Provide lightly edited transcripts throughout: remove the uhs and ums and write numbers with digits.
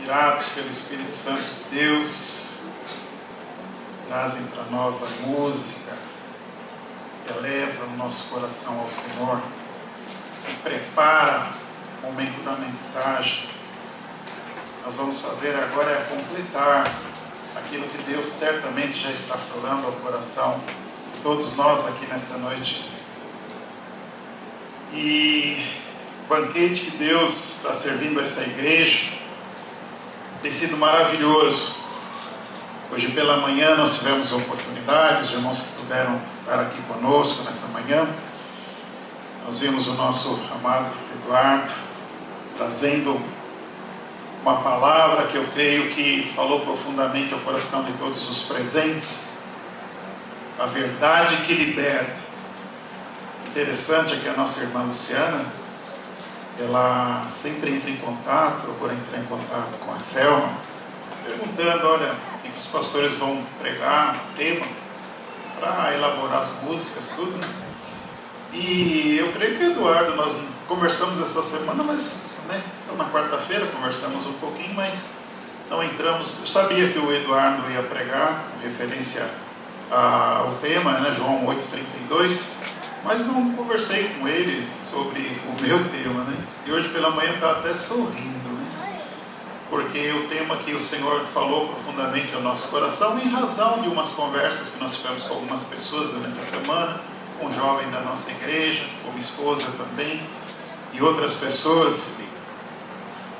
inspirados pelo Espírito Santo de Deus, trazem para nós a música, eleva o nosso coração ao Senhor e prepara o momento da mensagem. Nós vamos fazer agora é completar aquilo que Deus certamente já está falando ao coração de todos nós aqui nessa noite. E o banquete que Deus está servindo a essa igreja tem sido maravilhoso. Hoje pela manhã nós tivemos a oportunidade, os irmãos que puderam estar aqui conosco nessa manhã, nós vimos o nosso amado Eduardo trazendo uma palavra que eu creio que falou profundamente ao coração de todos os presentes, a verdade que liberta. Interessante é que a nossa irmã Luciana, ela sempre entra em contato, procura entrar em contato com a Selma, perguntando, olha, o que os pastores vão pregar, o tema, para elaborar as músicas, tudo, né? E eu creio que o Eduardo, nós conversamos essa semana, mas só na quarta-feira conversamos um pouquinho, mas não entramos. Eu sabia que o Eduardo ia pregar, com referência ao tema, né, João 8,32, mas não conversei com ele sobre o meu tema, né? E hoje pela manhã está até sorrindo, né? Porque o tema que o Senhor falou profundamente ao nosso coração, em razão de umas conversas que nós tivemos com algumas pessoas durante a semana, com um jovem da nossa igreja, com minha esposa também, e outras pessoas.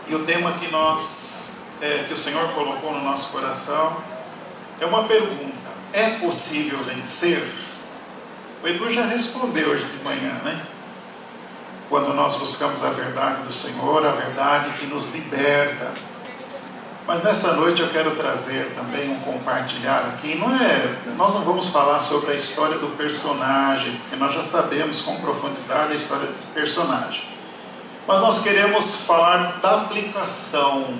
E o tema que que o Senhor colocou no nosso coração é uma pergunta: é possível vencer? O Edu já respondeu hoje de manhã, né? Quando nós buscamos a verdade do Senhor, a verdade que nos liberta. Mas nessa noite eu quero trazer também um compartilhar aqui. Nós não vamos falar sobre a história do personagem, porque nós já sabemos com profundidade a história desse personagem. Mas nós queremos falar da aplicação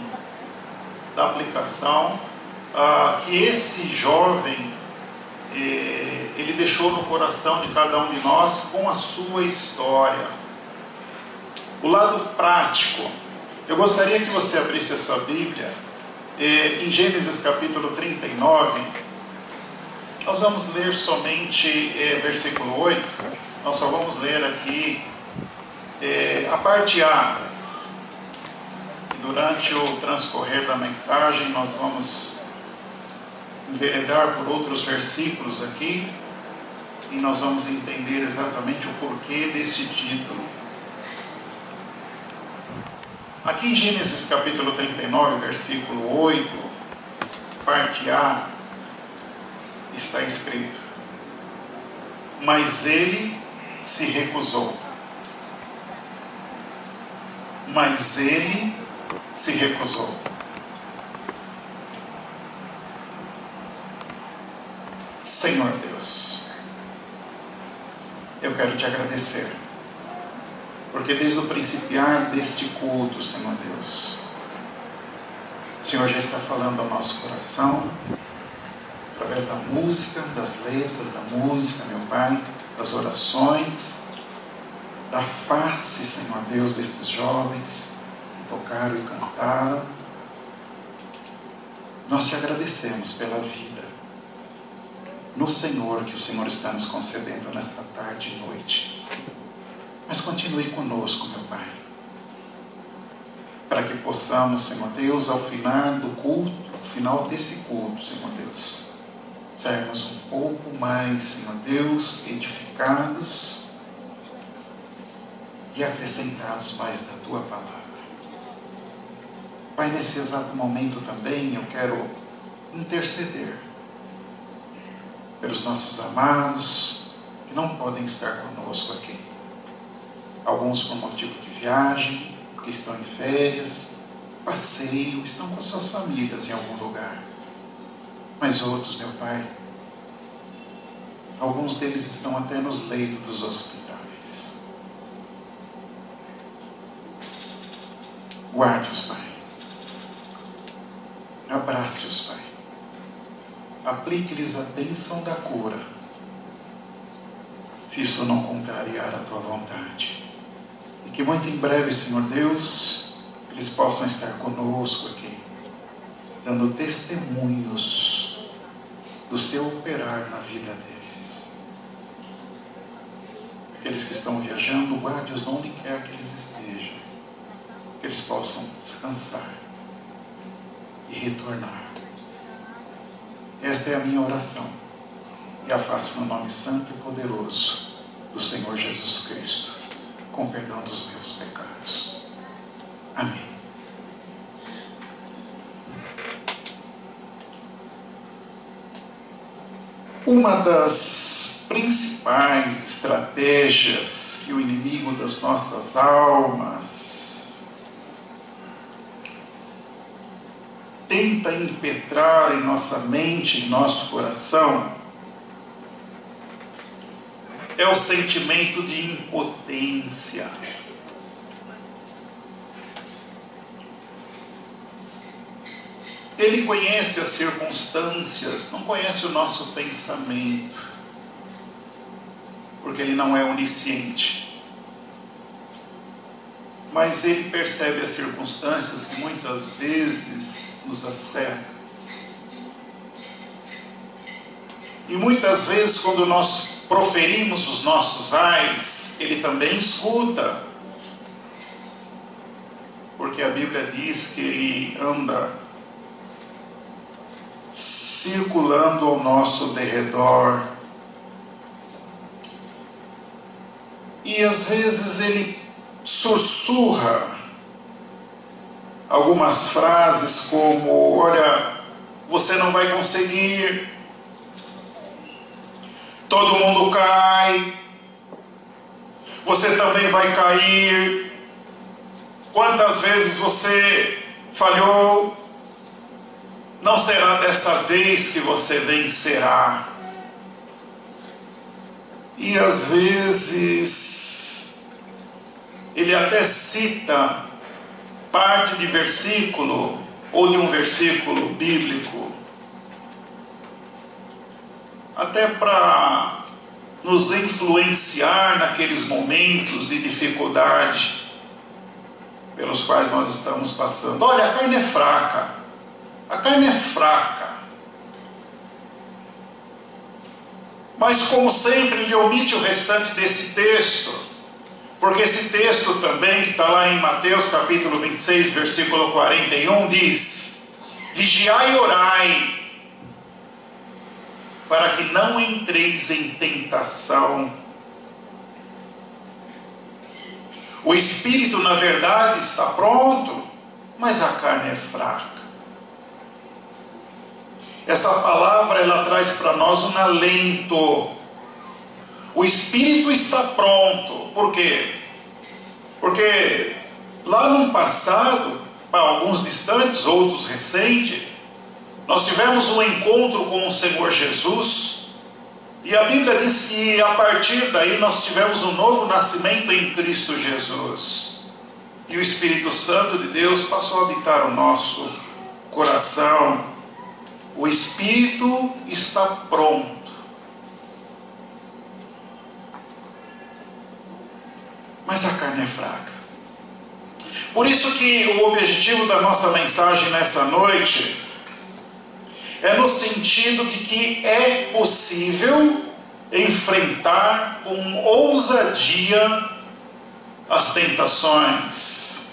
que esse jovem ele deixou no coração de cada um de nós com a sua história. O lado prático. Eu gostaria que você abrisse a sua Bíblia em Gênesis capítulo 39. Nós vamos ler somente versículo 8. Nós só vamos ler aqui a parte A. Durante o transcorrer da mensagem nós vamos enveredar por outros versículos aqui e nós vamos entender exatamente o porquê desse título. Aqui em Gênesis capítulo 39, versículo 8, parte A, está escrito: mas ele se recusou. Mas ele se recusou. Senhor Deus, eu quero te agradecer, porque desde o principiar deste culto, Senhor Deus, o Senhor já está falando ao nosso coração, através da música, das letras da música, meu Pai, das orações, da face, Senhor Deus, desses jovens que tocaram e cantaram. Nós te agradecemos pela vida no Senhor que o Senhor está nos concedendo nesta tarde e noite. Mas continue conosco, meu Pai, para que possamos, Senhor Deus, ao final desse culto, Senhor Deus, sermos um pouco mais, Senhor Deus, edificados e acrescentados mais da Tua Palavra. Pai, nesse exato momento também eu quero interceder pelos nossos amados que não podem estar conosco aqui. Alguns por motivo de viagem, que estão em férias, passeio, estão com as suas famílias em algum lugar. Mas outros, meu Pai, alguns deles estão até nos leitos dos hospitais. Guarde-os, Pai. Abrace-os, Pai. Aplique-lhes a bênção da cura, se isso não contrariar a Tua vontade. E que muito em breve, Senhor Deus, eles possam estar conosco aqui, dando testemunhos do seu operar na vida deles. Aqueles que estão viajando, guarde-os onde quer que eles estejam, que eles possam descansar e retornar. Esta é a minha oração, e a faço no nome santo e poderoso do Senhor Jesus Cristo, com perdão dos meus pecados. Amém. Uma das principais estratégias que o inimigo das nossas almas tenta impetrar em nossa mente, em nosso coração, é o sentimento de impotência. Ele conhece as circunstâncias, não conhece o nosso pensamento, porque ele não é onisciente. Mas ele percebe as circunstâncias que muitas vezes nos acercam. E muitas vezes, quando nós proferimos os nossos ais, ele também escuta. Porque a Bíblia diz que ele anda circulando ao nosso derredor. E às vezes ele sussurra algumas frases como: olha, você não vai conseguir, todo mundo cai, você também vai cair, quantas vezes você falhou, não será dessa vez que você vencerá. E às vezes ele até cita parte de versículo ou de um versículo bíblico, até para nos influenciar naqueles momentos de dificuldade pelos quais nós estamos passando. Olha, a carne é fraca. A carne é fraca. Mas, como sempre, ele omite o restante desse texto, porque esse texto também, que está lá em Mateus capítulo 26, versículo 41, diz: vigiai e orai, para que não entreis em tentação. O espírito, na verdade, está pronto, mas a carne é fraca. Essa palavra, ela traz para nós um alento. O espírito está pronto. Por quê? Porque lá no passado, para alguns distantes, outros recentes, nós tivemos um encontro com o Senhor Jesus, e a Bíblia diz que a partir daí nós tivemos um novo nascimento em Cristo Jesus, e o Espírito Santo de Deus passou a habitar o nosso coração. O Espírito está pronto, mas a carne é fraca. Por isso que o objetivo da nossa mensagem nessa noite é no sentido de que é possível enfrentar com ousadia as tentações.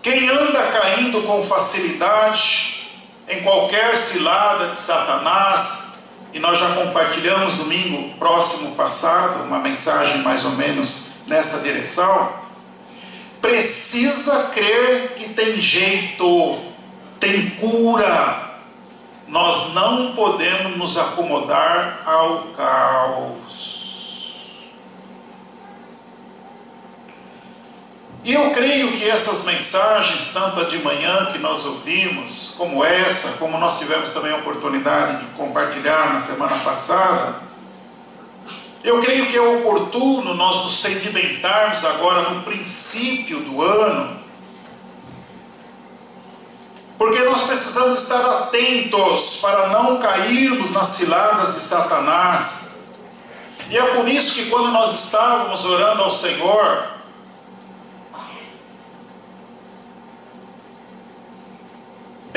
Quem anda caindo com facilidade em qualquer cilada de Satanás, e nós já compartilhamos domingo próximo passado uma mensagem mais ou menos nessa direção, precisa crer que tem jeito, tem cura. Nós não podemos nos acomodar ao caos. E eu creio que essas mensagens, tanto a de manhã que nós ouvimos, como essa, como nós tivemos também a oportunidade de compartilhar na semana passada, eu creio que é oportuno nós nos sedimentarmos agora no princípio do ano, porque nós precisamos estar atentos para não cairmos nas ciladas de Satanás. E é por isso que quando nós estávamos orando ao Senhor,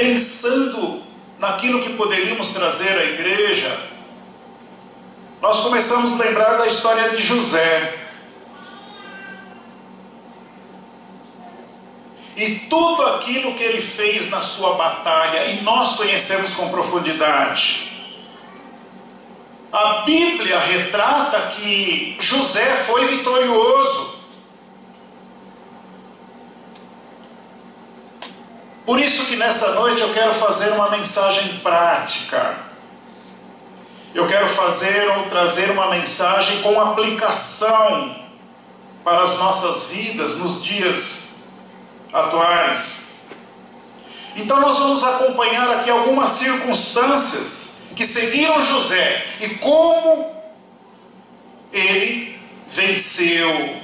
pensando naquilo que poderíamos trazer à igreja, nós começamos a lembrar da história de José. E tudo aquilo que ele fez na sua batalha, e nós conhecemos com profundidade. A Bíblia retrata que José foi vitorioso. Por isso que nessa noite eu quero fazer uma mensagem prática. Eu quero trazer uma mensagem com aplicação para as nossas vidas nos dias atuais. Então nós vamos acompanhar aqui algumas circunstâncias que seguiram José e como ele venceu,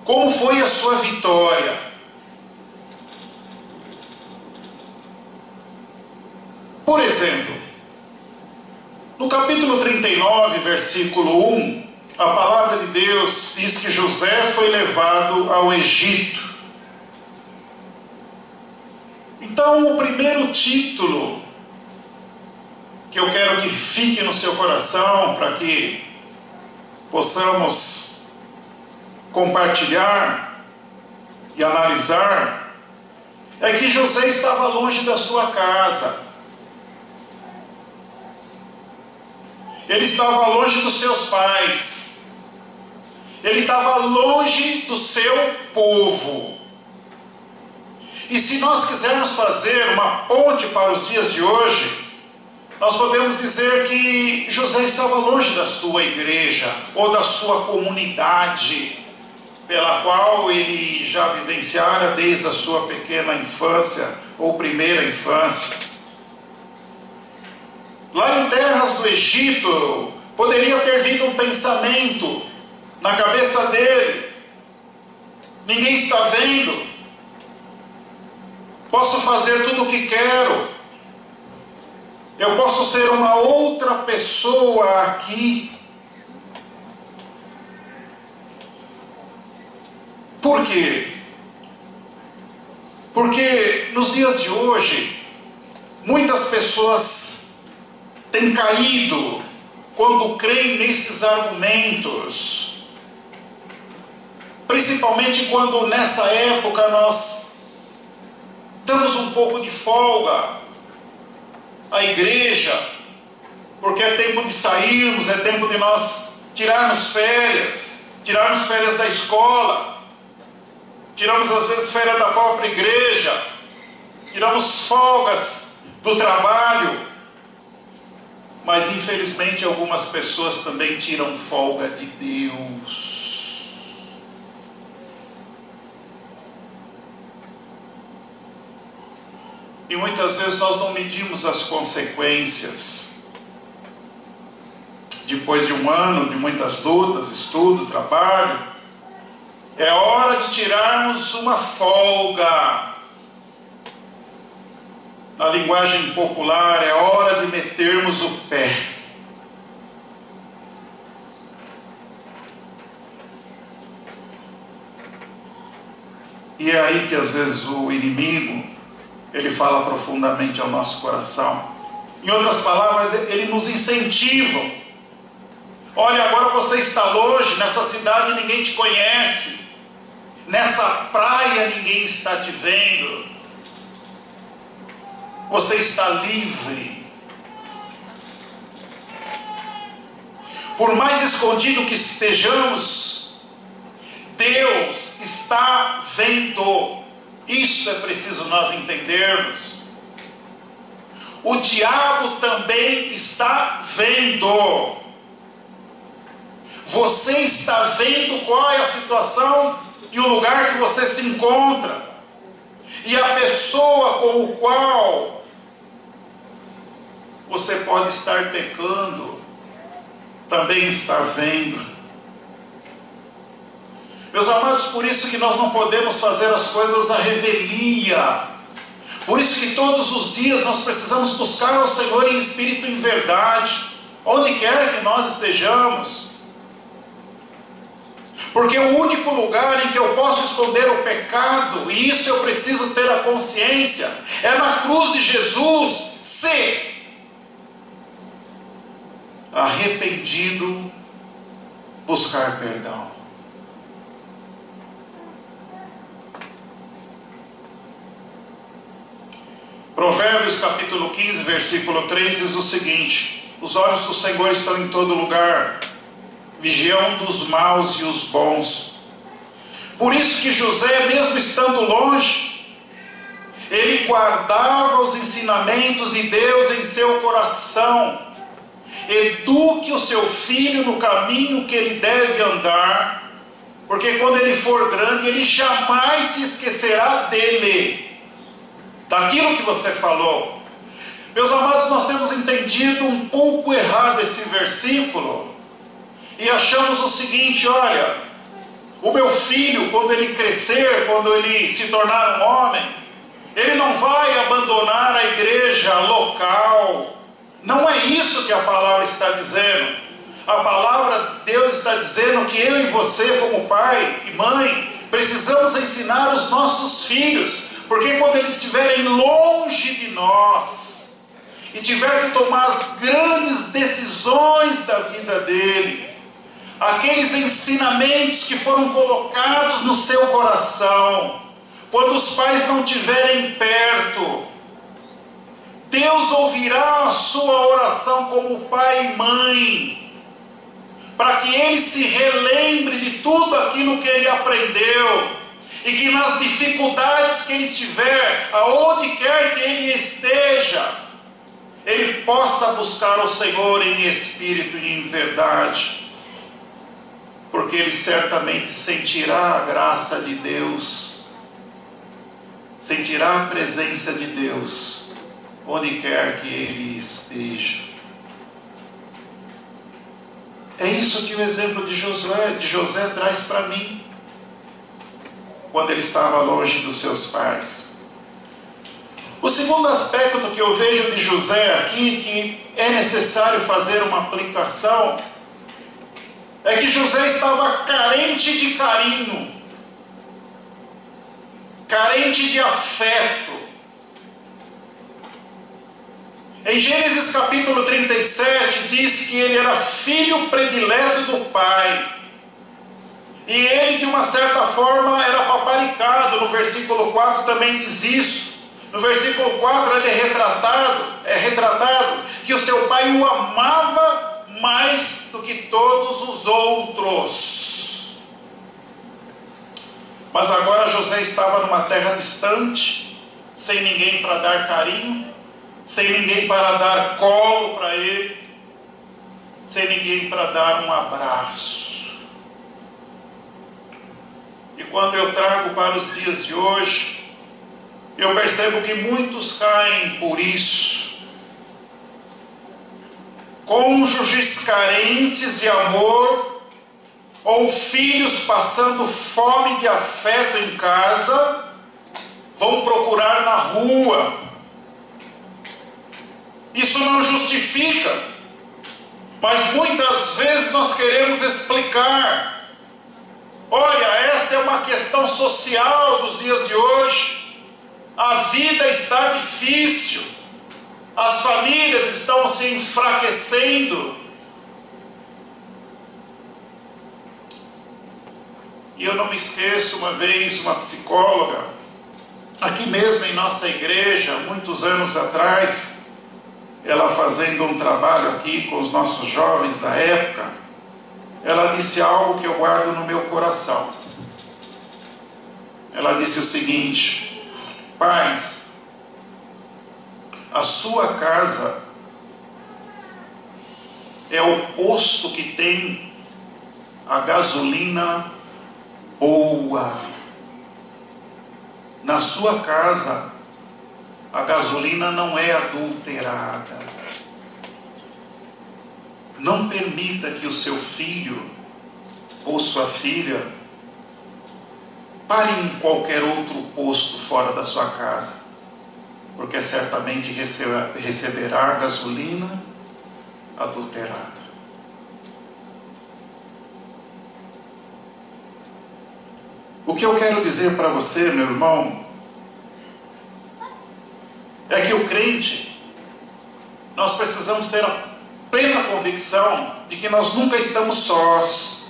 como foi a sua vitória. Por exemplo, no capítulo 39, versículo 1, a palavra de Deus diz que José foi levado ao Egito. Então, o primeiro título que eu quero que fique no seu coração, para que possamos compartilhar e analisar, é que José estava longe da sua casa. Ele estava longe dos seus pais. Ele estava longe do seu povo. E se nós quisermos fazer uma ponte para os dias de hoje, nós podemos dizer que José estava longe da sua igreja ou da sua comunidade, pela qual ele já vivenciara desde a sua pequena infância ou primeira infância. Lá em terras do Egito, poderia ter vindo um pensamento na cabeça dele: ninguém está vendo, posso fazer tudo o que quero, eu posso ser uma outra pessoa aqui. Por quê? Porque nos dias de hoje, muitas pessoas têm caído quando creem nesses argumentos. Principalmente quando nessa época nós damos um pouco de folga à igreja, porque é tempo de sairmos, é tempo de nós tirarmos férias da escola, tiramos às vezes férias da própria igreja, tiramos folgas do trabalho. Mas infelizmente algumas pessoas também tiram folga de Deus. E muitas vezes nós não medimos as consequências. Depois de um ano de muitas lutas, estudo, trabalho, é hora de tirarmos uma folga. Na linguagem popular, é hora de metermos o pé. E é aí que às vezes o inimigo, ele fala profundamente ao nosso coração. Em outras palavras, ele nos incentiva. Olha, agora você está longe, nessa cidade ninguém te conhece, nessa praia ninguém está te vendo. Você está livre. Por mais escondido que estejamos, Deus está vendo. Isso é preciso nós entendermos. O diabo também está vendo. Você está vendo qual é a situação e o lugar que você se encontra. E a pessoa com o qual você pode estar pecando também está vendo. Meus amados, por isso que nós não podemos fazer as coisas à revelia. Por isso que todos os dias nós precisamos buscar ao Senhor em espírito e em verdade, onde quer que nós estejamos. Porque o único lugar em que eu posso esconder o pecado, e isso eu preciso ter a consciência, é na cruz de Jesus, se arrependido buscar perdão. Provérbios capítulo 15, versículo 3 diz o seguinte: os olhos do Senhor estão em todo lugar, vigiando os maus e os bons. Por isso que José, mesmo estando longe, ele guardava os ensinamentos de Deus em seu coração. Eduque o seu filho no caminho que ele deve andar, porque quando ele for grande, ele jamais se esquecerá dele, daquilo que você falou. Meus amados, nós temos entendido um pouco errado esse versículo e achamos o seguinte: olha, o meu filho, quando ele crescer, quando ele se tornar um homem, ele não vai abandonar a igreja local. Não é isso que a palavra está dizendo. A palavra de Deus está dizendo que eu e você, como pai e mãe, precisamos ensinar os nossos filhos, porque quando eles estiverem longe de nós e tiver que tomar as grandes decisões da vida dele, aqueles ensinamentos que foram colocados no seu coração, quando os pais não estiverem perto, Deus ouvirá a sua oração como pai e mãe, para que ele se relembre de tudo aquilo que ele aprendeu, e que nas dificuldades que ele estiver, aonde quer que ele esteja, ele possa buscar o Senhor em espírito e em verdade, porque ele certamente sentirá a graça de Deus, sentirá a presença de Deus onde quer que ele esteja. É isso que o exemplo de José traz para mim, quando ele estava longe dos seus pais. O segundo aspecto que eu vejo de José aqui, que é necessário fazer uma aplicação, é que José estava carente de carinho, carente de afeto. Em Gênesis capítulo 37 diz que ele era filho predileto do pai, e ele de uma certa forma era paparicado. No versículo 4 também diz isso. No versículo 4 ele é retratado que o seu pai o amava mais do que todos os outros. Mas agora José estava numa terra distante, sem ninguém para dar carinho, sem ninguém para dar colo para ele, sem ninguém para dar um abraço. E quando eu trago para os dias de hoje, eu percebo que muitos caem por isso. Cônjuges carentes de amor, ou filhos passando fome de afeto em casa, vão procurar na rua. Isso não justifica, mas muitas vezes nós queremos explicar. Olha, esta é uma questão social dos dias de hoje. A vida está difícil, as famílias estão se enfraquecendo. E eu não me esqueço, uma vez, uma psicóloga, aqui mesmo em nossa igreja, muitos anos atrás, ela fazendo um trabalho aqui com os nossos jovens da época, ela disse algo que eu guardo no meu coração. Ela disse o seguinte: pais, a sua casa é o posto que tem a gasolina boa. Na sua casa, a gasolina não é adulterada. Não permita que o seu filho ou sua filha pare em qualquer outro posto fora da sua casa, porque certamente receberá gasolina adulterada. O que eu quero dizer para você, meu irmão, é que o crente, nós precisamos ter a plena convicção de que nós nunca estamos sós.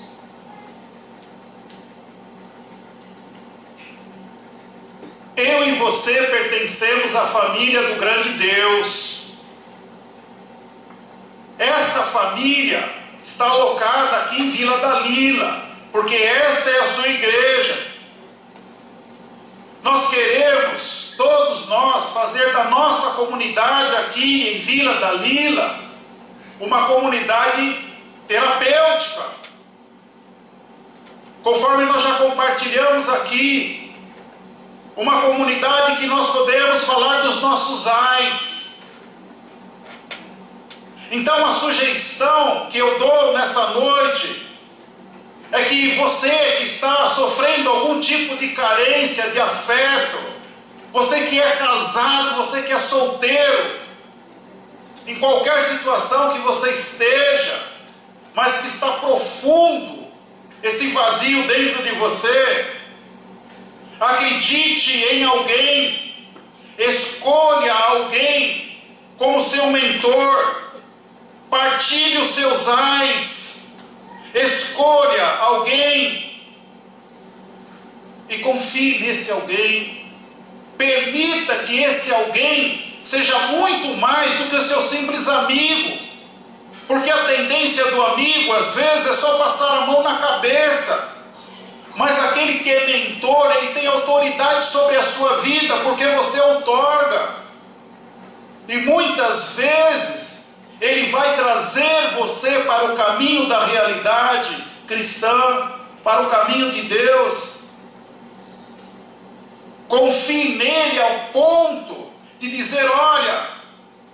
Eu e você pertencemos à família do grande Deus. Esta família está alocada aqui em Vila da Lila, porque esta é a sua igreja. Nós queremos, todos nós, fazer da nossa comunidade aqui em Vila da Lila uma comunidade terapêutica. Conforme nós já compartilhamos aqui, uma comunidade que nós podemos falar dos nossos ais. Então a sugestão que eu dou nessa noite é que você que está sofrendo algum tipo de carência de afeto, você que é casado, você que é solteiro, em qualquer situação que você esteja, mas que está profundo esse vazio dentro de você, acredite em alguém, escolha alguém como seu mentor, partilhe os seus ais, escolha alguém e confie nesse alguém. Permita que esse alguém seja muito mais do que o seu simples amigo, porque a tendência do amigo às vezes é só passar a mão na cabeça. Mas aquele que é mentor, ele tem autoridade sobre a sua vida, porque você outorga. E muitas vezes, ele vai trazer você para o caminho da realidade cristã, para o caminho de Deus. Confie nele ao ponto de dizer: olha,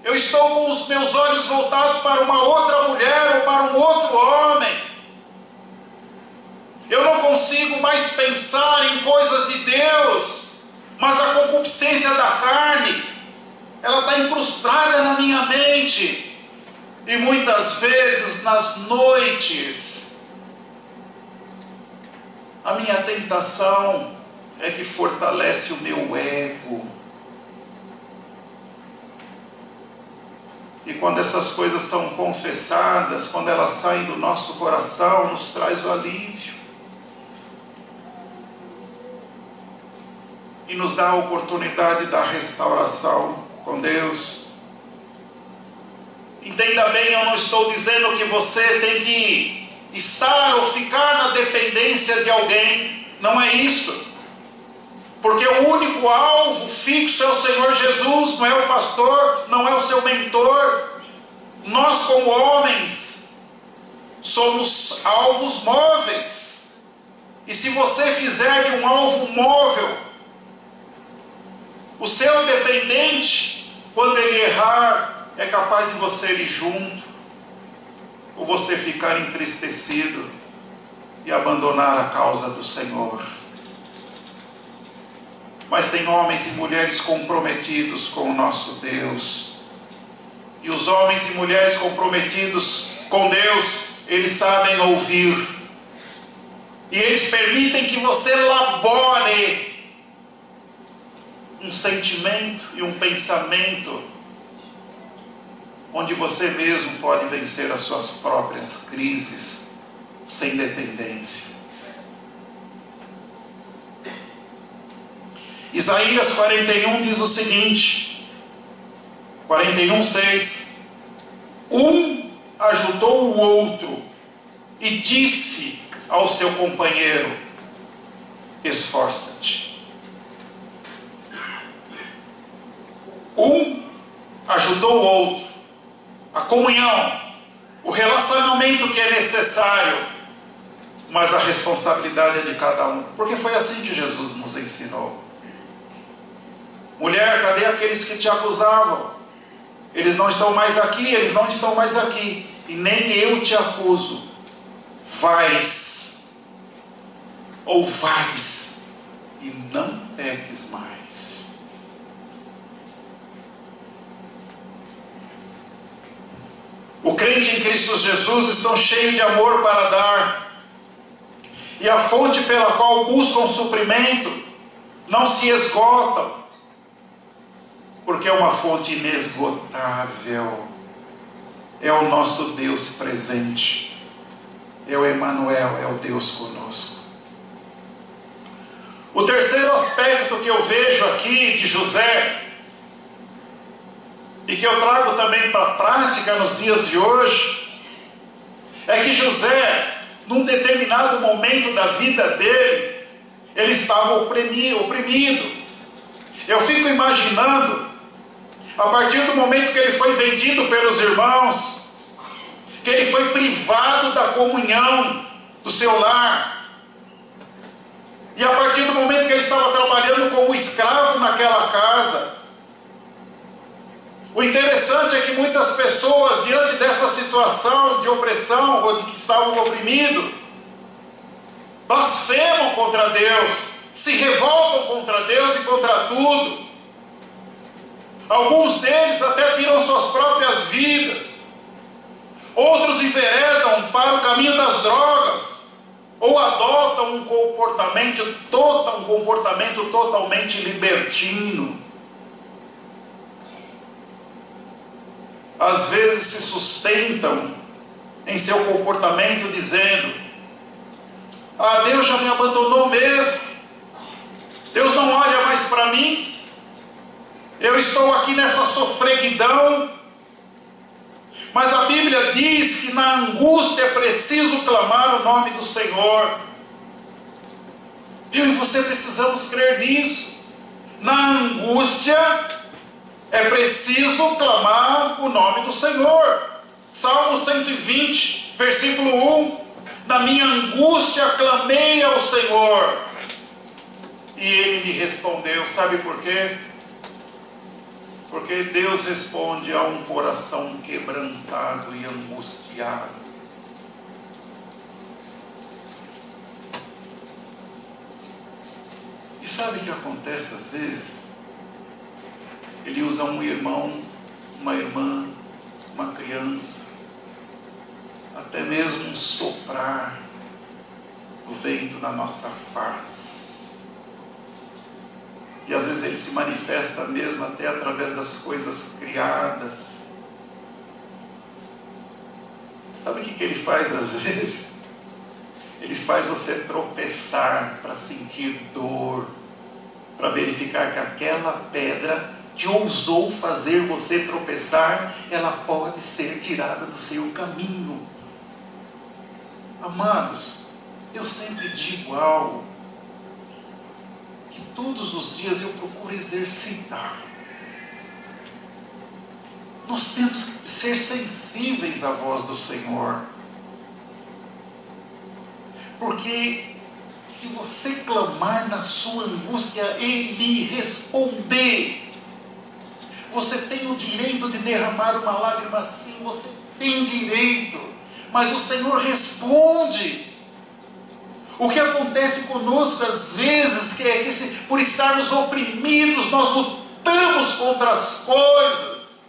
eu estou com os meus olhos voltados para uma outra mulher ou para um outro homem. Eu não consigo mais pensar em coisas de Deus, mas a concupiscência da carne, ela está incrustada na minha mente. E muitas vezes nas noites, a minha tentação é que fortalece o meu ego. E quando essas coisas são confessadas, quando elas saem do nosso coração, nos traz o alívio. E nos dá a oportunidade da restauração com Deus. Entenda bem, eu não estou dizendo que você tem que estar ou ficar na dependência de alguém. Não é isso. Porque o único alvo fixo é o Senhor Jesus, não é o pastor, não é o seu mentor. Nós, como homens, somos alvos móveis. E se você fizer de um alvo móvel o seu dependente, quando ele errar, é capaz de você ir junto, ou você ficar entristecido e abandonar a causa do Senhor. Mas tem homens e mulheres comprometidos com o nosso Deus. E os homens e mulheres comprometidos com Deus, eles sabem ouvir. E eles permitem que você elabore um sentimento e um pensamento onde você mesmo pode vencer as suas próprias crises sem dependência. Isaías 41 diz o seguinte, 41:6: um ajudou o outro e disse ao seu companheiro: esforça-te. Um ajudou o outro, a comunhão, o relacionamento que é necessário, mas a responsabilidade é de cada um, porque foi assim que Jesus nos ensinou. Mulher, cadê aqueles que te acusavam? Eles não estão mais aqui, eles não estão mais aqui, e nem eu te acuso. Vais, ou vades, e não peques mais. O crente em Cristo Jesus está cheio de amor para dar. e a fonte pela qual buscam suprimento não se esgotam, porque é uma fonte inesgotável. É o nosso Deus presente, é o Emanuel, é o Deus conosco. O terceiro aspecto que eu vejo aqui de José, e que eu trago também para a prática nos dias de hoje, é que José, num determinado momento da vida dele, ele estava oprimido. Eu fico imaginando, a partir do momento que ele foi vendido pelos irmãos, que ele foi privado da comunhão do seu lar, e a partir do momento que ele estava trabalhando como escravo naquela casa. O interessante é que muitas pessoas, diante dessa situação de opressão, ou de que estavam oprimidos, blasfemam contra Deus, se revoltam contra Deus e contra tudo. Alguns deles até tiram suas próprias vidas. Outros enveredam para o caminho das drogas, ou adotam um comportamento totalmente libertino. Às vezes se sustentam em seu comportamento dizendo: ah, Deus já me abandonou mesmo, Deus não olha mais para mim, eu estou aqui nessa sofreguidão. Mas a Bíblia diz que na angústia é preciso clamar o nome do Senhor. Eu e você precisamos crer nisso. Na angústia é preciso clamar o nome do Senhor. Salmo 120, versículo 1. Na minha angústia clamei ao Senhor, e Ele me respondeu. Sabe por quê? Porque Deus responde a um coração quebrantado e angustiado. E sabe o que acontece às vezes? Ele usa um irmão, uma irmã, uma criança, até mesmo um soprar do vento na nossa face. E às vezes ele se manifesta mesmo até através das coisas criadas. Sabe o que ele faz às vezes? Ele faz você tropeçar para sentir dor, para verificar que aquela pedra que ousou fazer você tropeçar, ela pode ser tirada do seu caminho. Amados, eu sempre digo algo que todos os dias eu procuro exercitar. Nós temos que ser sensíveis à voz do Senhor. Porque se você clamar na sua angústia, Ele responder. Você tem o direito de derramar uma lágrima, sim, você tem direito. Mas o Senhor responde. O que acontece conosco às vezes, que é que por estarmos oprimidos, nós lutamos contra as coisas.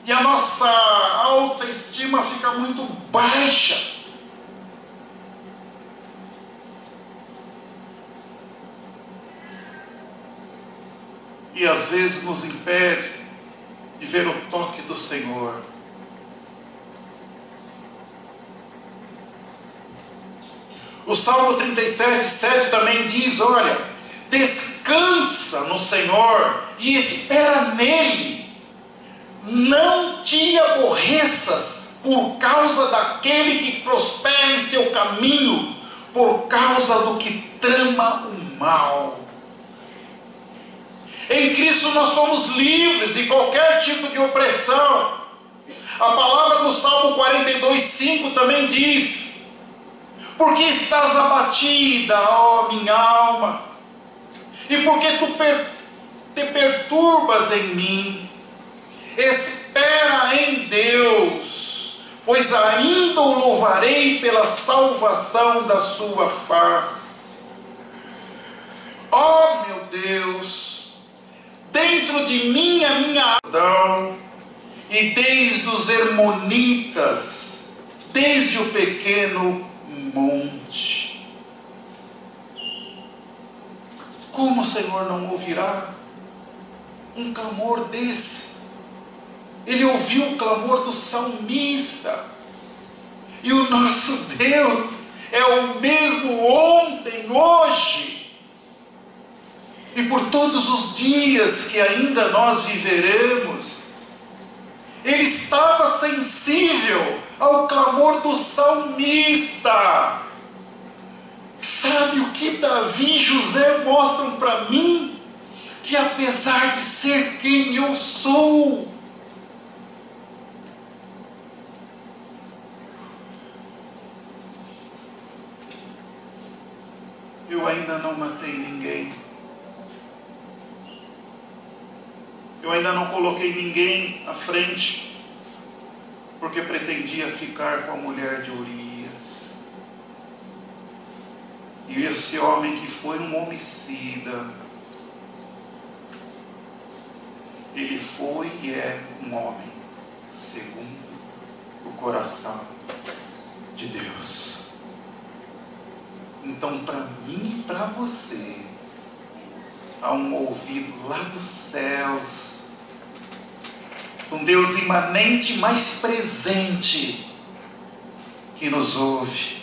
E a nossa autoestima fica muito baixa. E às vezes nos impede de ver o toque do Senhor. O Salmo 37, 7 também diz: olha, descansa no Senhor e espera nele. Não te aborreças por causa daquele que prospera em seu caminho, por causa do que trama o mal. Em Cristo nós somos livres de qualquer tipo de opressão. A palavra do Salmo 42, 5 também diz: porque estás abatida, ó minha alma, e porque tu te perturbas em mim. Espera em Deus, pois ainda o louvarei pela salvação da sua face. Ó meu Deus, dentro de mim a minha Adão, e desde os Hermonitas, desde o pequeno monte. Como o Senhor não ouvirá um clamor desse? Ele ouviu o clamor do salmista. E o nosso Deus é o mesmo ontem, hoje e por todos os dias que ainda nós viveremos. Ele estava sensível ao clamor do salmista. Sabe o que Davi e José mostram para mim? Que apesar de ser quem eu sou, eu ainda não matei ninguém. Eu ainda não coloquei ninguém à frente, porque pretendia ficar com a mulher de Urias. E esse homem que foi um homicida, ele foi e é um homem segundo o coração de Deus. Então, para mim e para você, há um ouvido lá dos céus, um Deus imanente, mais presente, que nos ouve.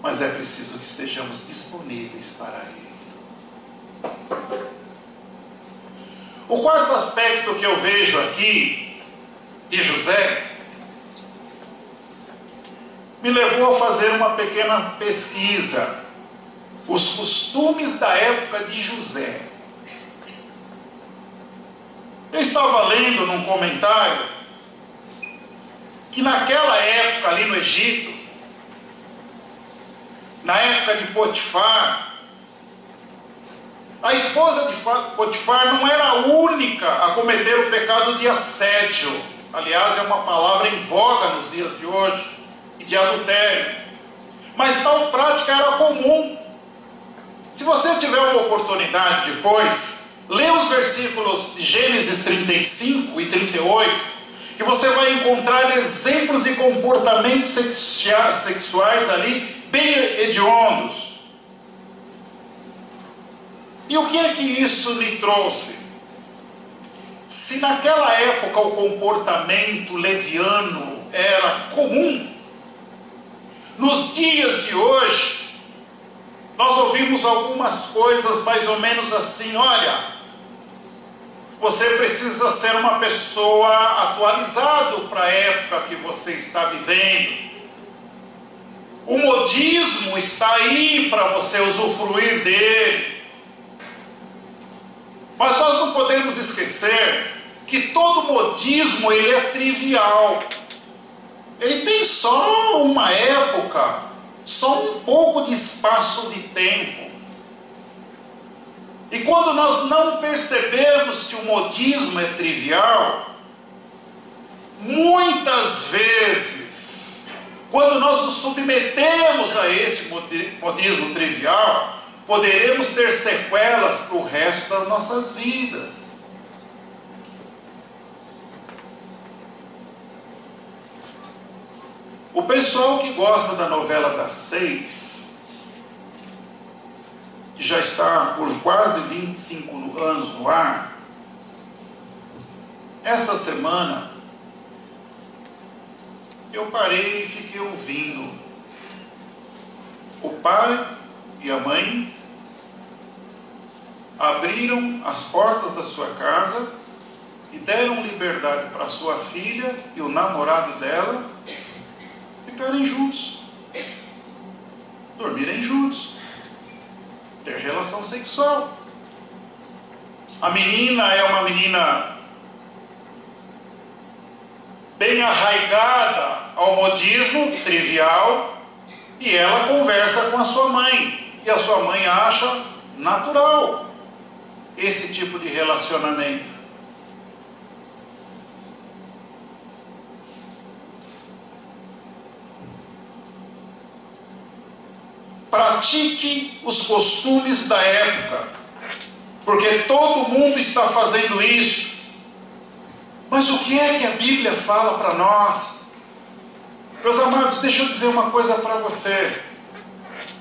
Mas é preciso que estejamos disponíveis para Ele. O quarto aspecto que eu vejo aqui de José me levou a fazer uma pequena pesquisa. Os costumes da época de José. Eu estava lendo num comentário que naquela época ali no Egito, na época de Potifar, a esposa de Potifar não era a única a cometer o pecado de assédio. Aliás, é uma palavra em voga nos dias de hoje, e de adultério. Mas tal prática era comum. Se você tiver uma oportunidade depois, lê os versículos de Gênesis 35 e 38, que você vai encontrar exemplos de comportamentos sexuais ali, bem hediondos. E o que é que isso me trouxe? Se naquela época o comportamento leviano era comum, nos dias de hoje, nós ouvimos algumas coisas mais ou menos assim: olha, você precisa ser uma pessoa atualizada para a época que você está vivendo. O modismo está aí para você usufruir dele. Mas nós não podemos esquecer que todo modismo ele é trivial. Ele tem só uma época, só um pouco de espaço de tempo. E quando nós não percebemos que o modismo é trivial, muitas vezes, quando nós nos submetemos a esse modismo trivial, poderemos ter sequelas para o resto das nossas vidas. O pessoal que gosta da novela das 6, que já está por quase 25 anos no ar, essa semana eu parei e fiquei ouvindo o pai e a mãe abriram as portas da sua casa e deram liberdade para sua filha e o namorado dela ficarem juntos, dormirem juntos, ter relação sexual. A menina é uma menina bem arraigada ao modismo trivial, e ela conversa com a sua mãe, e a sua mãe acha natural esse tipo de relacionamento. Pratique os costumes da época, porque todo mundo está fazendo isso. Mas o que é que a Bíblia fala para nós? Meus amados, deixa eu dizer uma coisa para você.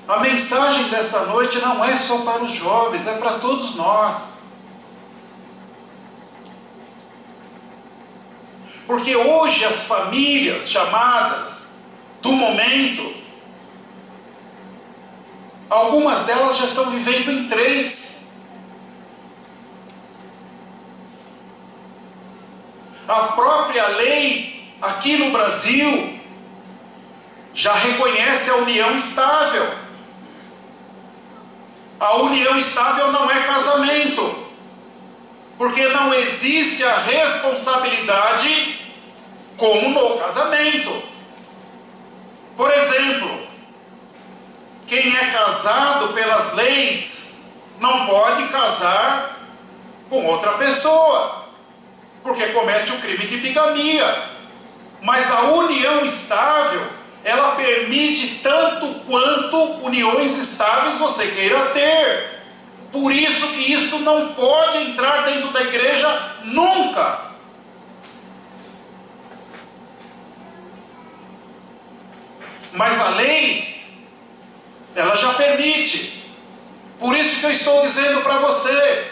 A mensagem dessa noite não é só para os jovens, é para todos nós. Porque hoje as famílias chamadas do momento, algumas delas já estão vivendo em 3. A própria lei aqui no Brasil já reconhece a união estável. A união estável não é casamento, porque não existe a responsabilidade como no casamento. Por exemplo, quem é casado pelas leis não pode casar com outra pessoa, porque comete o crime de bigamia. Mas a união estável, ela permite tanto quanto uniões estáveis você queira ter. Por isso que isso não pode entrar dentro da igreja nunca. Mas a lei, ela já permite. Por isso que eu estou dizendo para você,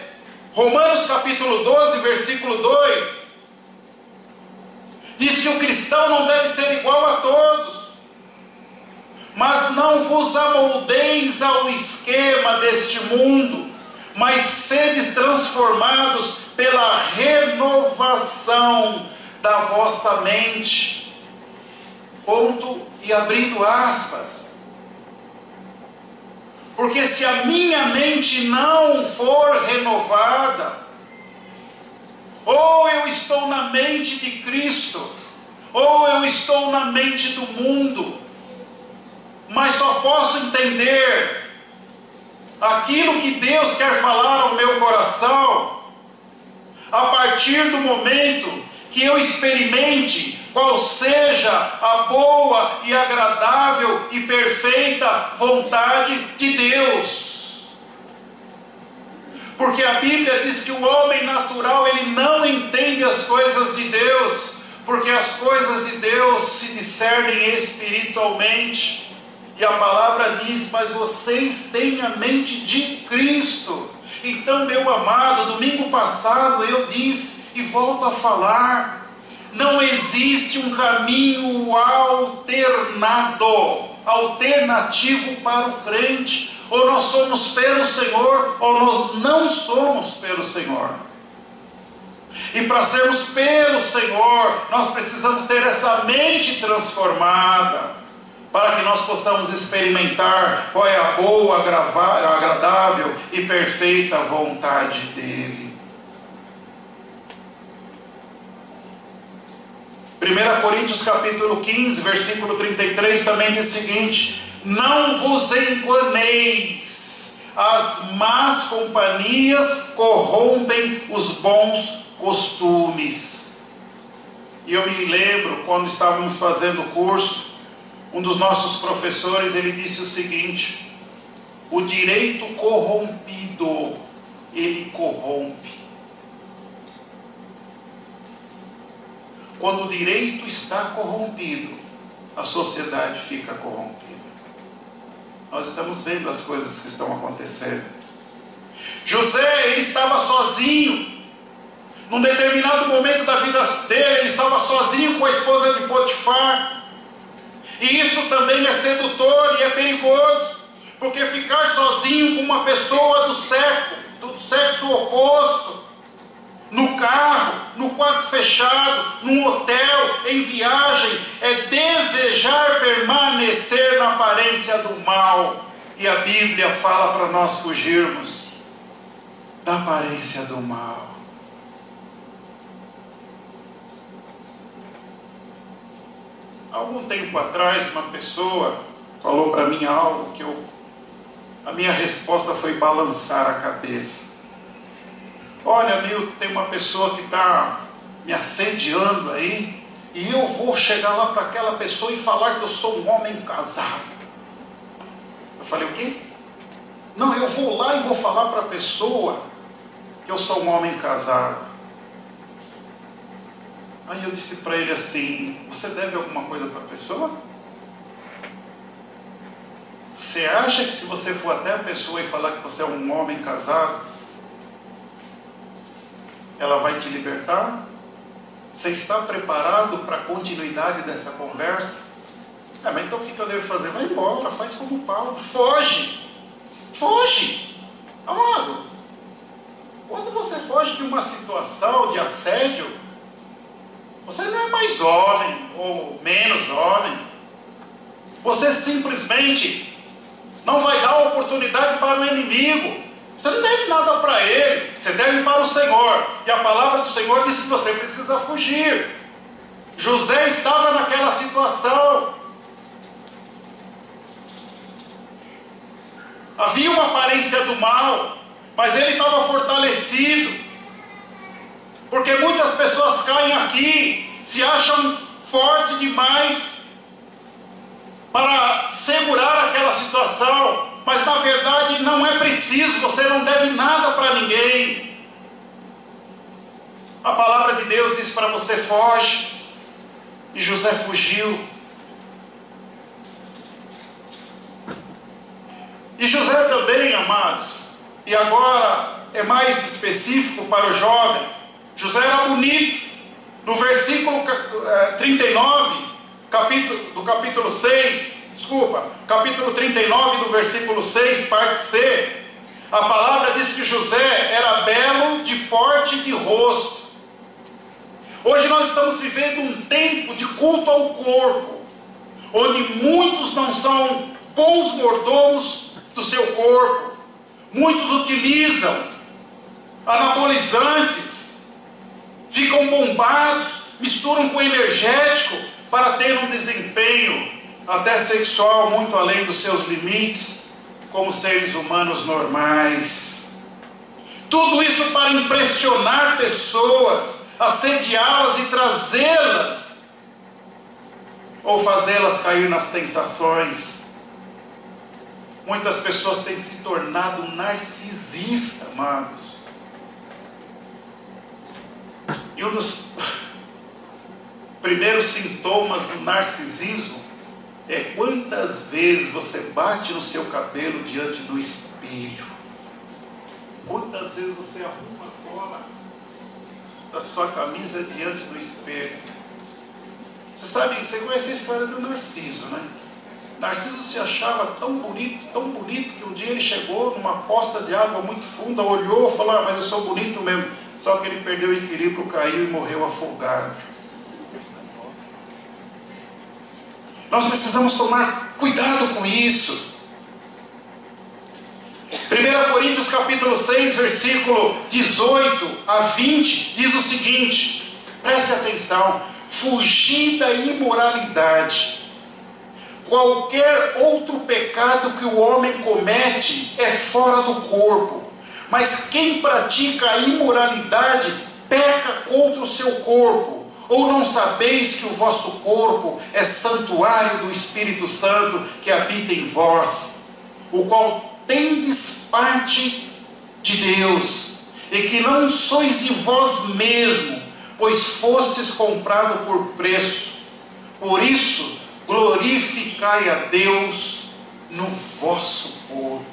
Romanos capítulo 12, versículo 2, diz que o cristão não deve ser igual a todos, mas não vos amoldeis ao esquema deste mundo, mas sedes transformados pela renovação da vossa mente. Ponto e abrindo aspas. Porque se a minha mente não for renovada, ou eu estou na mente de Cristo, ou eu estou na mente do mundo, mas só posso entender aquilo que Deus quer falar ao meu coração a partir do momento que eu experimente qual seja a boa e agradável e perfeita vontade de Deus. Porque a Bíblia diz que o homem natural, ele não entende as coisas de Deus, porque as coisas de Deus se discernem espiritualmente. E a palavra diz, mas vocês têm a mente de Cristo. Então, meu amado, domingo passado eu disse, e volto a falar, não existe um caminho alternativo para o crente. Ou nós somos pelo Senhor, ou nós não somos pelo Senhor. E para sermos pelo Senhor, nós precisamos ter essa mente transformada, para que nós possamos experimentar qual é a boa, agradável e perfeita vontade dEle. 1 Coríntios capítulo 15, versículo 33 também diz o seguinte: não vos enganeis, as más companhias corrompem os bons costumes. E eu me lembro, quando estávamos fazendo o curso, um dos nossos professores, ele disse o seguinte: o direito corrompido, ele corrompe. Quando o direito está corrompido, a sociedade fica corrompida. Nós estamos vendo as coisas que estão acontecendo. José, ele estava sozinho. Num determinado momento da vida dele, ele estava sozinho com a esposa de Potifar. E isso também é sedutor e é perigoso, porque ficar sozinho com uma pessoa do sexo oposto, no carro, no quarto fechado, num hotel, em viagem, é desejar permanecer na aparência do mal. E a Bíblia fala para nós fugirmos da aparência do mal. Algum tempo atrás, uma pessoa falou para mim algo que a minha resposta foi balançar a cabeça. Olha, tem uma pessoa que está me assediando aí, e eu vou chegar lá para aquela pessoa e falar que eu sou um homem casado. Eu falei, o quê? Não, eu vou lá e vou falar para a pessoa que eu sou um homem casado. Aí eu disse para ele assim: você deve alguma coisa para a pessoa? Você acha que se você for até a pessoa e falar que você é um homem casado, ela vai te libertar? Você está preparado para a continuidade dessa conversa? Mas então o que eu devo fazer? Vai embora, faz como Paulo, foge, foge. Amado, quando você foge de uma situação de assédio, você não é mais homem ou menos homem. Você simplesmente não vai dar oportunidade para o inimigo. Você não deve nada para ele, você deve para o Senhor. E a palavra do Senhor diz que você precisa fugir. José estava naquela situação. Havia uma aparência do mal, mas ele estava fortalecido. Porque muitas pessoas caem aqui, se acham fortes demais para segurar aquela situação, mas na verdade não é preciso, você não deve nada para ninguém. A palavra de Deus diz para você: foge. E José fugiu. E José também, amados, e agora é mais específico para o jovem, José era bonito. No versículo 39, capítulo 39 do versículo 6, parte C, a palavra diz que José era belo de porte e de rosto. Hoje nós estamos vivendo um tempo de culto ao corpo, onde muitos não são bons mordomos do seu corpo. Muitos utilizam anabolizantes, ficam bombados, misturam com energético para ter um desempenho até sexual muito além dos seus limites, como seres humanos normais. Tudo isso para impressionar pessoas, assediá-las e trazê-las, ou fazê-las cair nas tentações. Muitas pessoas têm se tornado narcisistas, amados. E um dos primeiros sintomas do narcisismo é quantas vezes você bate no seu cabelo diante do espelho. Quantas vezes você arruma a cola da sua camisa diante do espelho. Você conhece a história do Narciso, né? Narciso se achava tão bonito, que um dia ele chegou numa poça de água muito funda, olhou e falou: mas eu sou bonito mesmo. Só que ele perdeu o equilíbrio, caiu e morreu afogado. Nós precisamos tomar cuidado com isso. 1 Coríntios capítulo 6, versículo 18 a 20, diz o seguinte, preste atenção: fugir da imoralidade. Qualquer outro pecado que o homem comete é fora do corpo, mas quem pratica a imoralidade peca contra o seu corpo. Ou não sabeis que o vosso corpo é santuário do Espírito Santo que habita em vós, o qual tendes parte de Deus, e que não sois de vós mesmo, pois fostes comprado por preço. Por isso, glorificai a Deus no vosso corpo.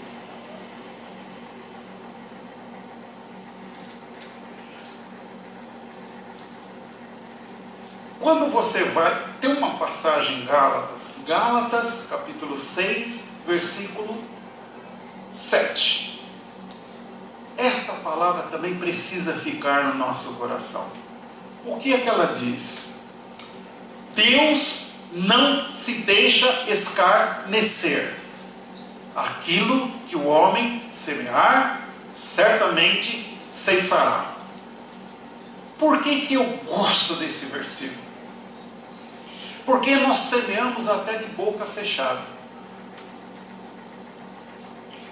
Quando você vai, tem uma passagem em Gálatas capítulo 6, versículo 7. Esta palavra também precisa ficar no nosso coração. O que é que ela diz? Deus não se deixa escarnecer. Aquilo que o homem semear, certamente ceifará. Por que eu gosto desse versículo? Porque nós semeamos até de boca fechada.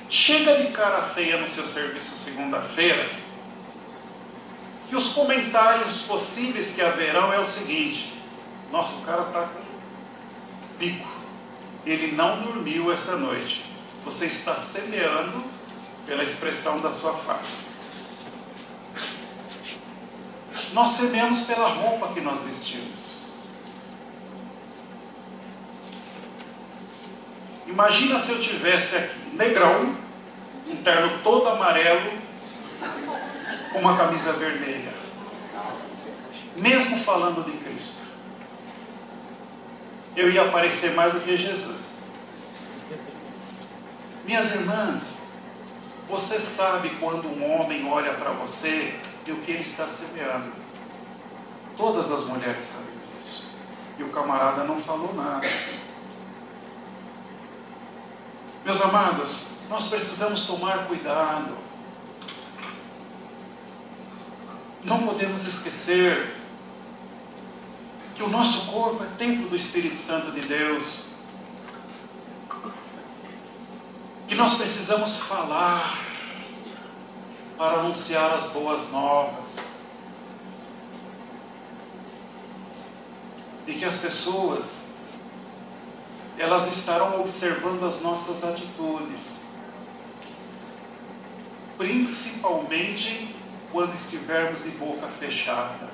Chega de cara feia no seu serviço segunda-feira, e os comentários possíveis que haverão é o seguinte: nossa, o cara está com pico, ele não dormiu essa noite. Você está semeando pela expressão da sua face. Nós semeamos pela roupa que nós vestimos. Imagina se eu tivesse aqui, negrão, um terno todo amarelo, com uma camisa vermelha, mesmo falando de Cristo, eu ia aparecer mais do que Jesus. Minhas irmãs, você sabe quando um homem olha para você e o que ele está semeando. Todas as mulheres sabem disso. E o camarada não falou nada. Meus amados, nós precisamos tomar cuidado. Não podemos esquecer que o nosso corpo é templo do Espírito Santo de Deus. Que nós precisamos falar para anunciar as boas novas. E que as pessoas, elas estarão observando as nossas atitudes. Principalmente quando estivermos de boca fechada.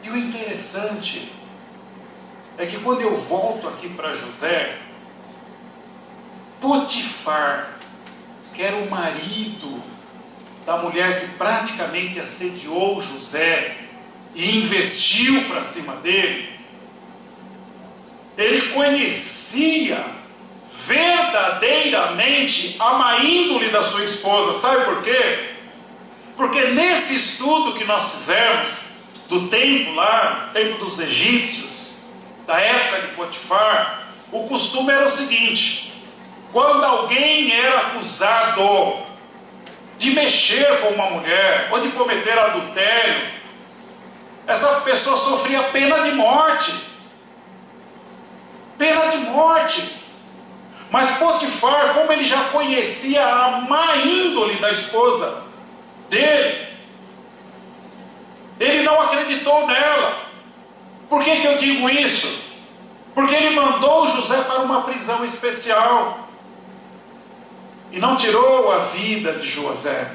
E o interessante é que quando eu volto aqui para José, Potifar, que era o marido da mulher que praticamente assediou José e investiu para cima dele, ele conhecia verdadeiramente a má índole da sua esposa. Sabe por quê? Porque nesse estudo que nós fizemos do templo lá, templo dos egípcios, da época de Potifar, o costume era o seguinte: quando alguém era acusado de mexer com uma mulher ou de cometer adultério, essa pessoa sofria pena de morte. Pena de morte. Mas Potifar, como ele já conhecia a má índole da esposa dele, ele não acreditou nela. Por que eu digo isso? Porque ele mandou José para uma prisão especial e não tirou a vida de José.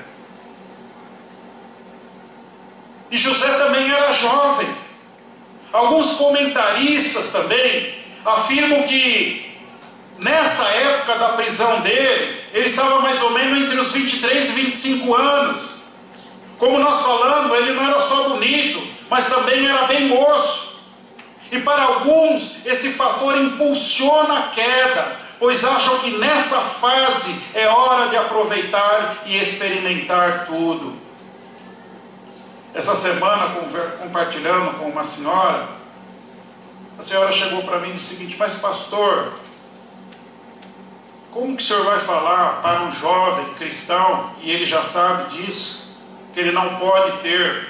E José também era jovem. Alguns comentaristas também afirmam que nessa época da prisão dele, ele estava mais ou menos entre os 23 e 25 anos. Como nós falamos, ele não era só bonito, mas também era bem moço. E para alguns, esse fator impulsiona a queda, pois acham que nessa fase é hora de aproveitar e experimentar tudo. Essa semana, compartilhando com uma senhora, a senhora chegou para mim e disse o seguinte: mas pastor, como que o senhor vai falar para um jovem cristão, e ele já sabe disso, que ele não pode ter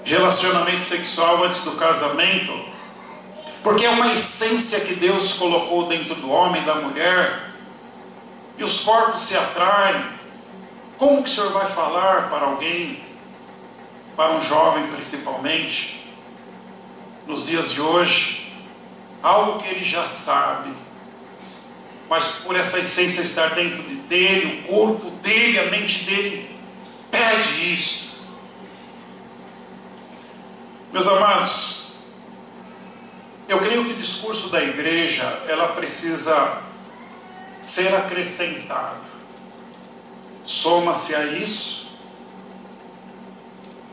relacionamento sexual antes do casamento, porque é uma essência que Deus colocou dentro do homem e da mulher, e os corpos se atraem. Como que o senhor vai falar para alguém, para um jovem principalmente, nos dias de hoje, algo que ele já sabe, mas por essa essência estar dentro dele, o corpo dele, a mente dele pede isso? Meus amados, eu creio que o discurso da igreja, ela precisa ser acrescentado. Soma-se a isso,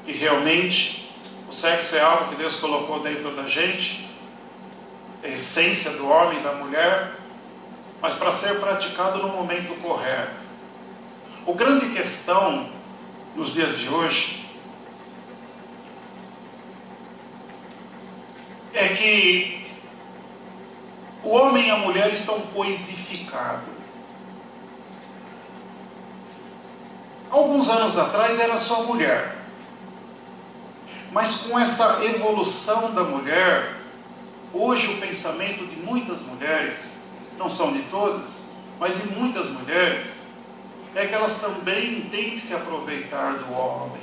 que realmente o sexo é algo que Deus colocou dentro da gente, é a essência do homem e da mulher, mas para ser praticado no momento correto. A grande questão nos dias de hoje é que o homem e a mulher estão coisificados. Alguns anos atrás era só a mulher, mas com essa evolução da mulher, hoje o pensamento de muitas mulheres, não são de todas, mas de muitas mulheres, é que elas também têm que se aproveitar do homem.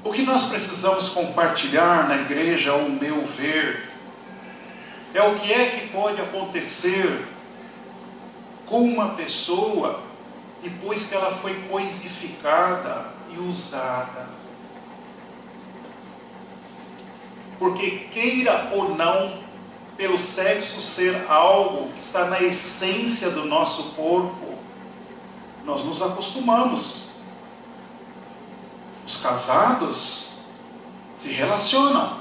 O que nós precisamos compartilhar na igreja, ao meu ver, é o que é que pode acontecer com uma pessoa depois que ela foi coisificada e usada. Porque queira ou não, pelo sexo ser algo que está na essência do nosso corpo, nós nos acostumamos. Os casados se relacionam.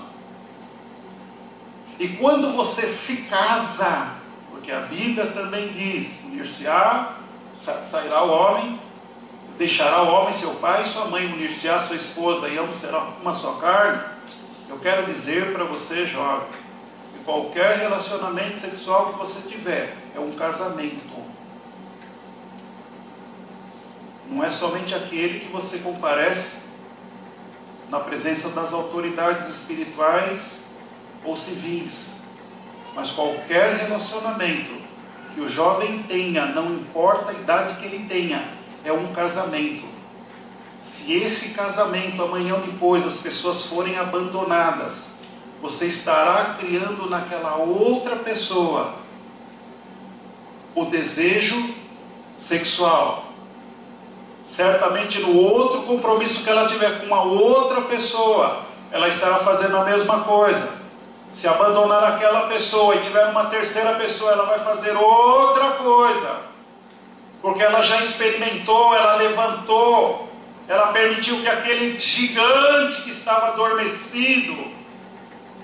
E quando você se casa, porque a Bíblia também diz, unir-se-á, sairá o homem, deixará o homem seu pai e sua mãe, unir-se-á sua esposa, e ambos serão uma só carne. Eu quero dizer para você, jovem, que qualquer relacionamento sexual que você tiver é um casamento. Não é somente aquele que você comparece na presença das autoridades espirituais ou civis, mas qualquer relacionamento que o jovem tenha, não importa a idade que ele tenha, é um casamento. Se esse casamento, amanhã ou depois, as pessoas forem abandonadas, você estará criando naquela outra pessoa o desejo sexual. Certamente no outro compromisso que ela tiver com uma outra pessoa, ela estará fazendo a mesma coisa. Se abandonar aquela pessoa e tiver uma terceira pessoa, ela vai fazer outra coisa. Porque ela já experimentou, ela levantou, ela permitiu que aquele gigante que estava adormecido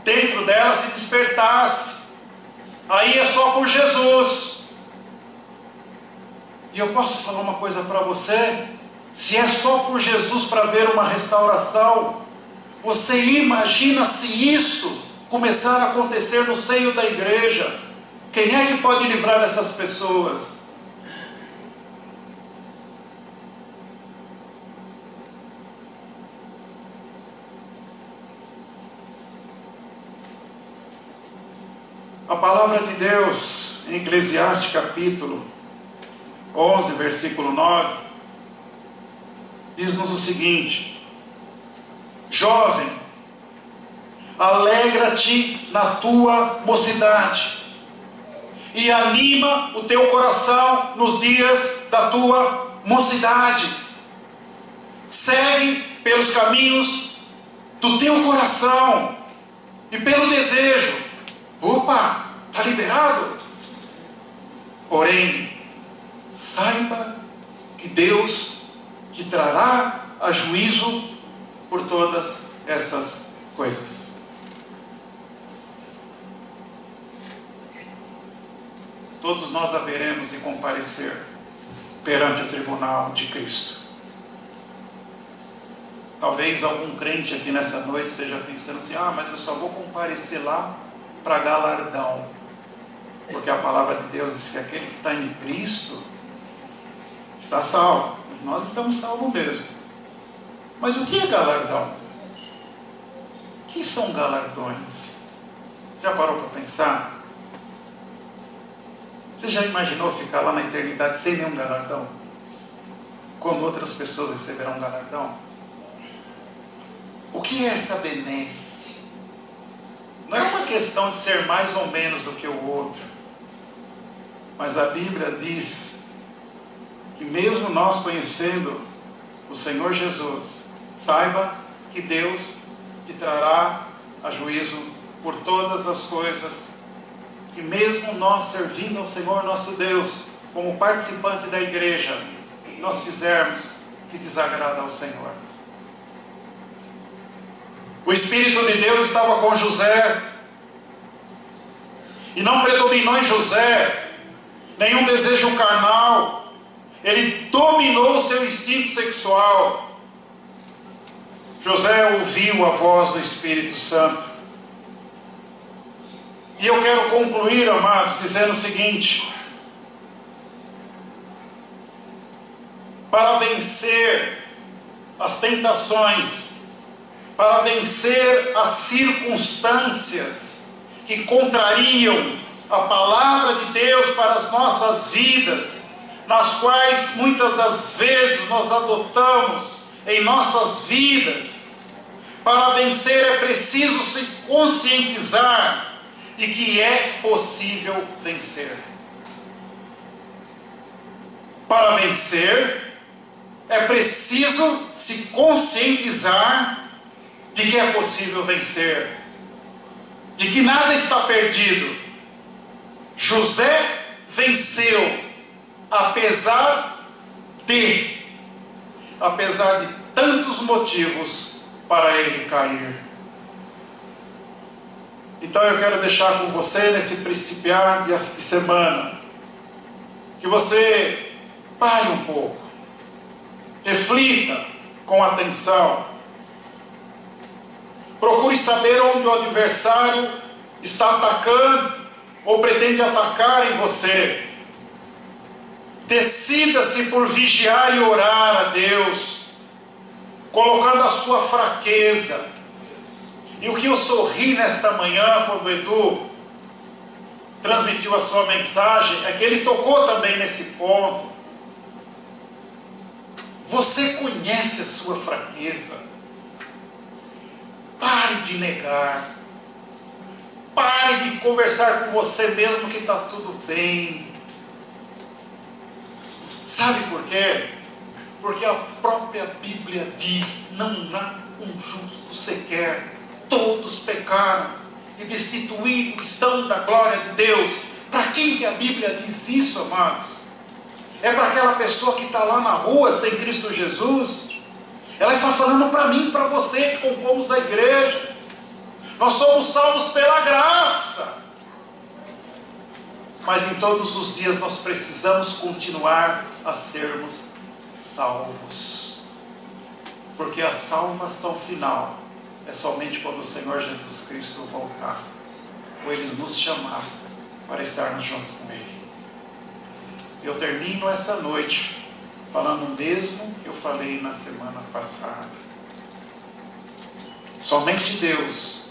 dentro dela se despertasse. Aí é só por Jesus. E eu posso falar uma coisa para você? Se é só por Jesus para ver uma restauração, você imagina se isso começar a acontecer no seio da igreja? Quem é que pode livrar essas pessoas? A palavra de Deus, em Eclesiastes capítulo 11, versículo 9, diz-nos o seguinte: jovem, alegra-te na tua mocidade, e anima o teu coração nos dias da tua mocidade. Segue pelos caminhos do teu coração e pelo desejo. Opa, está liberado? Porém, saiba que Deus te trará a juízo por todas essas coisas. Todos nós haveremos de comparecer perante o tribunal de Cristo. Talvez algum crente aqui nessa noite esteja pensando assim: mas eu só vou comparecer lá para galardão. Porque a palavra de Deus diz que aquele que está em Cristo está salvo. Nós estamos salvos mesmo. Mas o que é galardão? O que são galardões? Já parou para pensar? Você já imaginou ficar lá na eternidade sem nenhum galardão? Quando outras pessoas receberão galardão? O que é essa benesse? Não é uma questão de ser mais ou menos do que o outro. Mas a Bíblia diz que mesmo nós conhecendo o Senhor Jesus, saiba que Deus te trará a juízo por todas as coisas, que mesmo nós servindo ao Senhor nosso Deus, como participante da igreja, nós fizermos que desagrada ao Senhor. O Espírito de Deus estava com José, e não predominou em José nenhum desejo carnal. Ele dominou o seu instinto sexual. José ouviu a voz do Espírito Santo. E eu quero concluir, amados, dizendo o seguinte: para vencer as tentações, para vencer as circunstâncias que contrariam a palavra de Deus para as nossas vidas, nas quais muitas das vezes nós adotamos em nossas vidas, para vencer é preciso se conscientizar de que é possível vencer. Para vencer é preciso se conscientizar de que é possível vencer, de que nada está perdido. José venceu, apesar de tantos motivos para ele cair. Então eu quero deixar com você, nesse principiar de semana, que você pare um pouco, reflita com atenção, procure saber onde o adversário está atacando ou pretende atacar em você. Decida-se por vigiar e orar a Deus, colocando a sua fraqueza. E o que eu sorri nesta manhã, quando o Edu transmitiu a sua mensagem, é que ele tocou também nesse ponto. Você conhece a sua fraqueza. Pare de negar. Pare de conversar com você mesmo que está tudo bem. Sabe por quê? Porque a própria Bíblia diz: não há um justo sequer, todos pecaram e destituídos estão da glória de Deus. Para quem que a Bíblia diz isso, amados? É para aquela pessoa que está lá na rua sem Cristo Jesus? Ela está falando para mim, para você que compomos a igreja. Nós somos salvos pela graça. Mas em todos os dias nós precisamos continuar a sermos salvos. Porque a salvação final é somente quando o Senhor Jesus Cristo voltar, ou Ele nos chamar para estarmos junto com Ele. Eu termino essa noite falando o mesmo que eu falei na semana passada. Somente Deus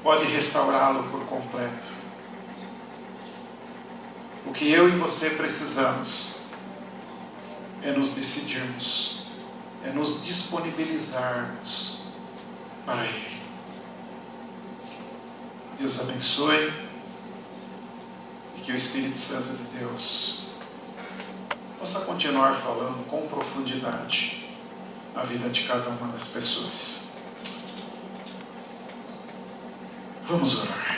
pode restaurá-lo por completo. O que eu e você precisamos é nos decidirmos, é nos disponibilizarmos para Ele. Deus abençoe e que o Espírito Santo de Deus possa continuar falando com profundidade na vida de cada uma das pessoas. Vamos orar.